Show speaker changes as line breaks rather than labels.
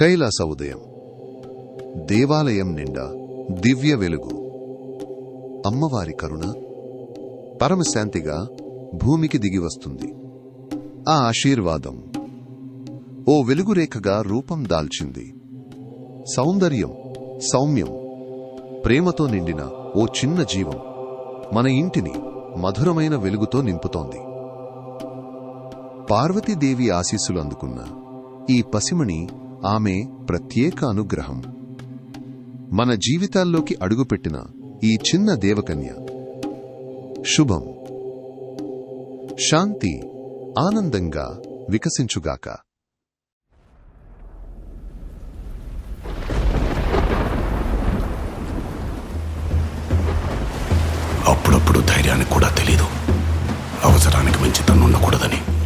కైలాస ఉదయం. దేవాలయం నిండా దివ్య వెలుగు. అమ్మవారి కరుణ పరమశాంతిగా భూమికి దిగివస్తుంది. ఆ ఆశీర్వాదం ఓ వెలుగురేఖగా రూపం దాల్చింది. సౌందర్యం, సౌమ్యం, ప్రేమతో నిండిన ఓ చిన్న జీవం మన ఇంటిని మధురమైన వెలుగుతో నింపుతోంది. పార్వతీదేవి ఆశీస్సులు అందుకున్న ఈ పసిమణి ఆమె ప్రత్యేక అనుగ్రహం. మన జీవితాల్లోకి అడుగుపెట్టిన ఈ చిన్న దేవకన్య శుభం, శాంతి, ఆనందంగా వికసించుగాక.
అప్పుడప్పుడు ధైర్యానికి కూడా తెలీదు అవసరానికి మించి తను ఉండకూడదని.